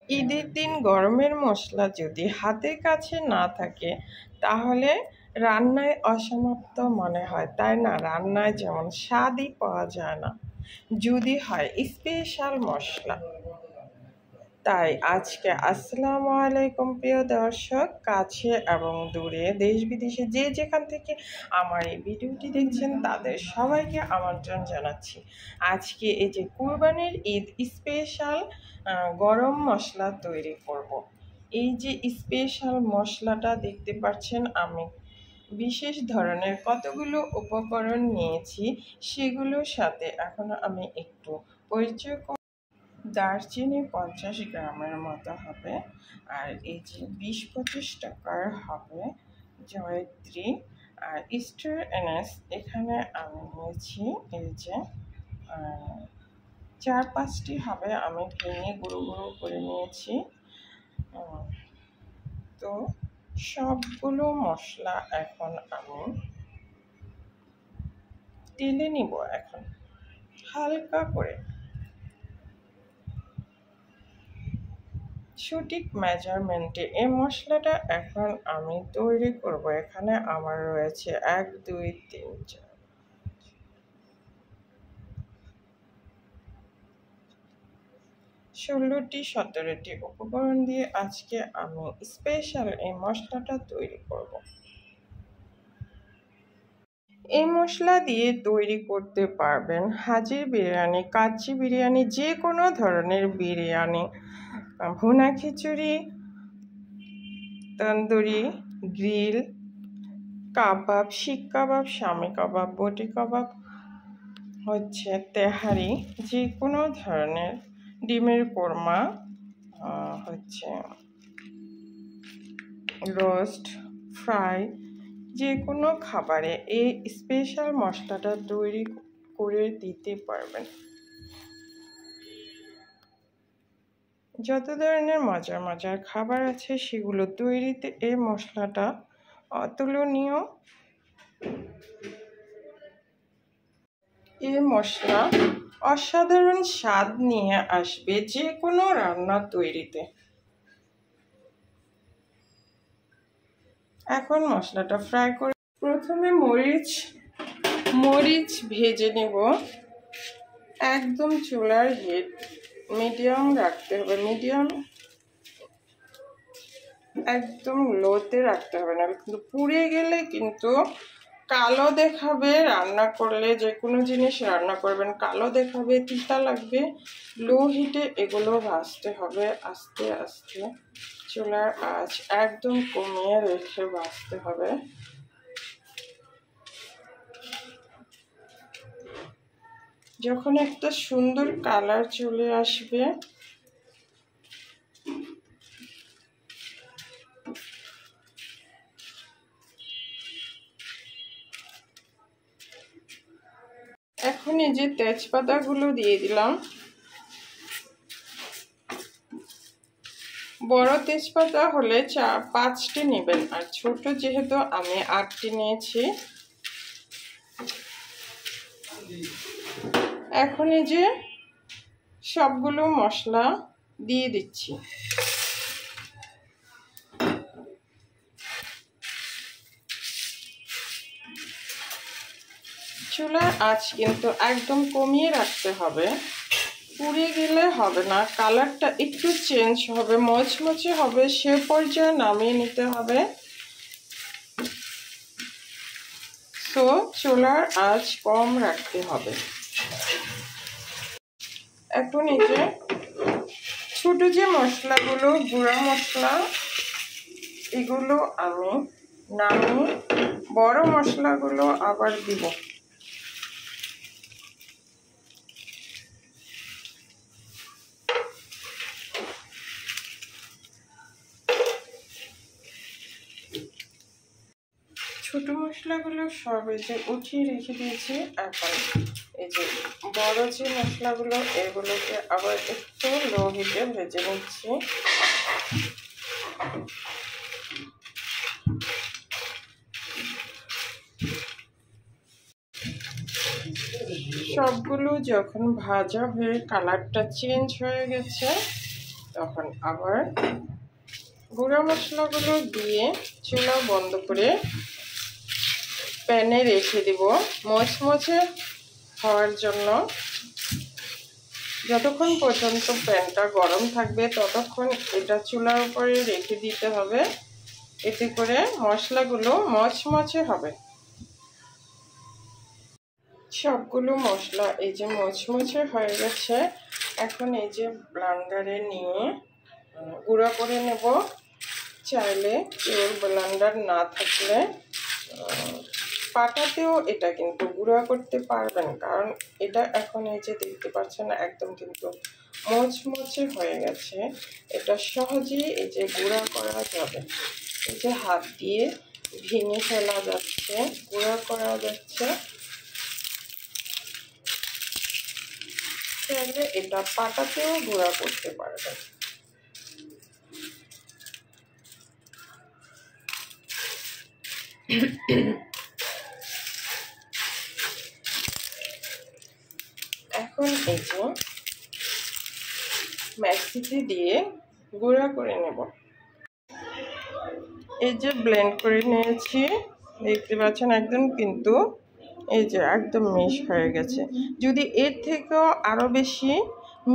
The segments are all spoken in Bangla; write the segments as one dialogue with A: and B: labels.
A: ঈদের দিন গরমের মশলা যদি হাতের কাছে না থাকে তাহলে রান্নায় অসমাপ্ত মনে হয়, তাই না? রান্নায় যেমন স্বাদই পাওয়া যায় না যদি হয় স্পেশাল মশলা। তাই আজকে আসসালামু আলাইকুম প্রিয় দর্শক, কাছে এবং দূরে দেশ বিদেশে যে যেখান থেকে আমার এই ভিডিওটি দেখছেন তাদের সবাইকে আমন্ত্রণ জানাচ্ছি। আজকে এই যে কুরবানির ঈদ স্পেশাল গরম মশলা তৈরি করব। এই যে স্পেশাল মশলাটা দেখতে পাচ্ছেন, আমি বিশেষ ধরনের কতগুলো উপকরণ নিয়েছি, সেগুলোর সাথে এখন আমি একটু পরিচয়। দারচিনি 50 গ্রামের মতো হবে, আর এই যে 20-25 টাকার হবে জয়ত্রী, আর স্টার এনএস এখানে আমি নিয়েছি এই যে 4-5টি হবে, আমি ভেঙে গুঁড়ো গুঁড়ো করে নিয়েছি। তো সবগুলো মশলা এখন আমি টেলে নিব এখন হালকা করে। সঠিক মেজারমেন্টে এই মশলাটা এখন আমি তৈরি করব। এখানে আমার রয়েছে 1 2 3 4 16টি 17টি উপকরণ দিয়ে আজকে আমি স্পেশাল এই মশলাটা তৈরি করব। এই মশলা দিয়ে তৈরি করতে পারবেন হাজির বিরিয়ানি, কাচ্চি বিরিয়ানি, যে কোনো ধরনের বিরিয়ানি, ভুনা খিচুড়ি, তন্দুরি, গ্রিল কাবাব, শিক কাবাব, শামি কাবাব, বটি কাবাব, তেহারি, যে কোনো ধরনের ডিমের কোরমা, রোস্ট, ফ্রাই, যে কোনো খাবারে এই স্পেশাল মশলাটা তৈরি করে দিতে পারবেন। যত ধরনের মজার মজার খাবার আছে সেগুলো তৈরিতে এই মশলাটা অতুলনীয়। এই মশলা অসাধারণ স্বাদ নিয়ে আসবে যে কোনো রান্না তৈরিতে। এখন মশলাটা ফ্রাই করে প্রথমে মরিচ ভেজে নেব। একদম চুলার হিট মিডিয়াম রাখতে হবে, মিডিয়াম, একদম লোতে রাখতে হবে না, কিন্তু পুড়ে গেলে কিন্তু কালো দেখাবে। রান্না করলে যে কোনো জিনিস রান্না করবেন কালো দেখাবে, তিতা লাগবে। লো হিটে এগুলো ভাজতে হবে আস্তে আস্তে। চুলার আঁচ একদম কমিয়ে রেখে ভাজতে হবে। যখন একটা সুন্দর কালার চলে আসবে এখন এই যে তেজপাতাগুলো দিয়ে দিলাম। বড় তেজপাতা হলে 5টি নেবেন, আর ছোট যেহেতু আমি 8টি নিয়েছি। এখন এই যে সবগুলো মশলা দিয়ে দিচ্ছি। চুলার আঁচ কিন্তু একদম কমিয়ে রাখতে হবে, পুড়ে গেলে হবে না। কালারটা একটু চেঞ্জ হবে, মচমচে হবে, সে পর্যায়ে নামিয়ে নিতে হবে। তো চুলার আঁচ কম রাখতে হবে। এখন এই যে ছোট যে মশলাগুলো, গুঁড়া মশলা, এগুলো আমি নামিয়ে বড় মশলাগুলো আবার দিব। ছোট মশলাগুলো সব এই যে উঠিয়ে রেখে দিয়েছি। এখন এই যে বড় যে মশলাগুলো, এগুলোকে আবার একটু লো হিটে ভেজে নিচ্ছি। সবগুলো যখন ভাজা হয়ে কালারটা চেঞ্জ হয়ে গেছে, তখন আবার গুঁড়া মশলাগুলো দিয়ে চুলা বন্ধ করে প্যানে রেখে দিব মচমচে হওয়ার জন্য। যতক্ষণ পর্যন্ত প্যানটা গরম থাকবে ততক্ষণ এটা চুলার উপরে রেখে দিতে হবে, এতে করে মশলাগুলো মচমচে হবে। সবগুলো মশলা এই যে মচমচে হয়ে গেছে, এখন এই যে ব্লেন্ডারে নিয়ে গুঁড়া করে নেব। চাইলে কেউ ব্লেন্ডার না থাকলে পাটাতেও এটা কিন্তু গুঁড়া করতে পারবেন, কারণ এটা এখন এই যে দেখতে পাচ্ছেন একদম কিন্তু মচমচে হয়ে গেছে। এটা সহজেই এই যে গুঁড়া করা যাবে, এই যে হাত দিয়ে ভেঙে ফেলা যাচ্ছে, গুঁড়া করা যাচ্ছে। চাইলে এটা পাটাতেও গুঁড়া করতে পারবেন। এখন এই যে মিক্সিতে দিয়ে গুঁড়া করে নেব। এই যে ব্লেন্ড করে নিয়েছি, দেখতে পাচ্ছেন একদম কিন্তু এই যে একদম মিশ হয়ে গেছে। যদি এর থেকেও আরও বেশি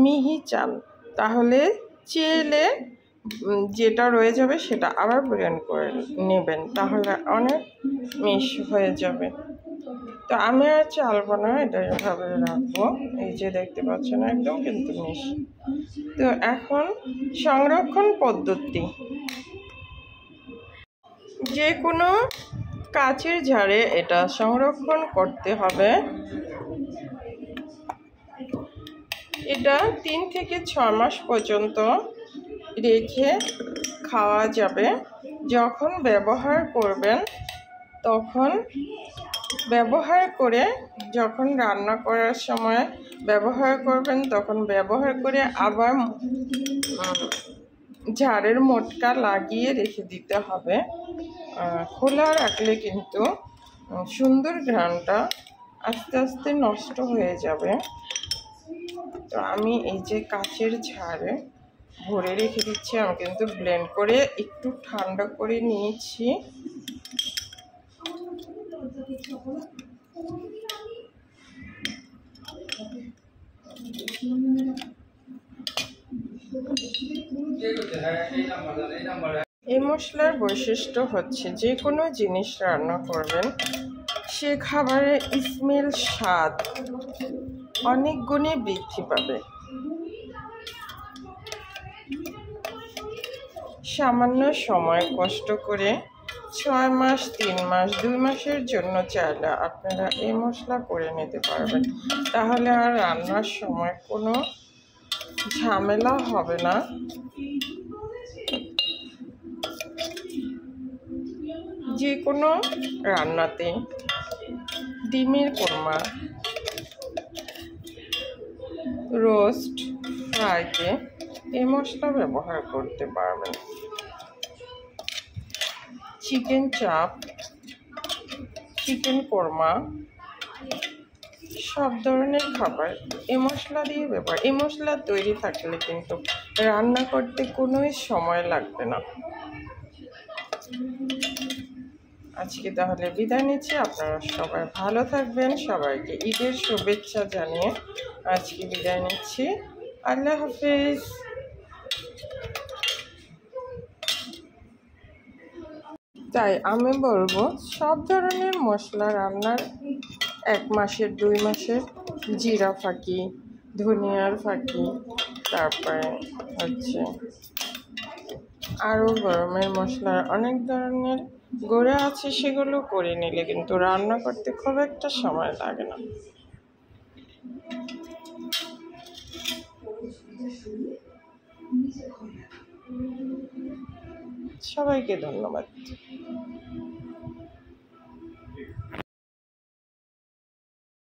A: মিহি চান তাহলে চেলে যেটা রয়ে যাবে সেটা আবার ব্লেন্ড করে নেবেন, তাহলে অনেক মিশ হয়ে যাবে। তো আমি আর চালবো না, এটা এভাবে রাখবো। এই যে দেখতে পাচ্ছেন একদম কিন্তু মিশ। তো এখন সংরক্ষণ পদ্ধতি, যে কোনো কাচের জারে এটা সংরক্ষণ করতে হবে। এটা 3 থেকে 6 মাস পর্যন্ত রেখে খাওয়া যাবে। যখন ব্যবহার করবেন তখন ব্যবহার করে, যখন রান্না করার সময় ব্যবহার করবেন তখন ব্যবহার করে আবার ঝাড়ের মোটকা লাগিয়ে রেখে দিতে হবে। খোলা রাখলে কিন্তু সুন্দর ঘ্রাণটা আস্তে আস্তে নষ্ট হয়ে যাবে। তো আমি এই যে কাচের ঝাড়ে ভরে রেখে দিচ্ছি, আমি কিন্তু ব্লেন্ড করে একটু ঠান্ডা করে নিয়েছি। এই মশলার বৈশিষ্ট্য হচ্ছে যে কোনো জিনিস রান্না করবেন সে খাবারের স্মেল, স্বাদ অনেক গুণে বৃদ্ধি পাবে। সামান্য সময় কষ্ট করে 6 মাস, 3 মাস, 2 মাসের জন্য চাইলে আপনারা এই মশলা করে নিতে পারবেন, তাহলে আর রান্নার সময় কোনো ঝামেলা হবে না। যে কোনো রান্নাতে, ডিমের কোরমা, রোস্ট, ফ্রাইতে এই মশলা ব্যবহার করতে পারবেন। চিকেন চাপ, চিকেন কোরমা, সব ধরনের খাবার এই মশলা দিয়ে ব্যবহার। এই মশলা তৈরি থাকলে কিন্তু রান্না করতে কোনোই সময় লাগবে না। আজকে তাহলে বিদায় নিচ্ছি, আপনারা সবাই ভালো থাকবেন। সবাইকে ঈদের শুভেচ্ছা জানিয়ে আজকে বিদায় নিচ্ছি। আল্লাহ হাফেজ। তাই আমি বলবো সব ধরনের মশলা রান্নার 1 মাসের, 2 মাসের, জিরা ফাঁকি, ধনিয়ার ফাঁকি, তারপরে হচ্ছে আরও গরমের মশলার অনেক ধরনের গুঁড়া আছে, সেগুলো করে নিলে কিন্তু রান্না করতে খুব একটা সময় লাগে না। সবাইকে ধন্যবাদ।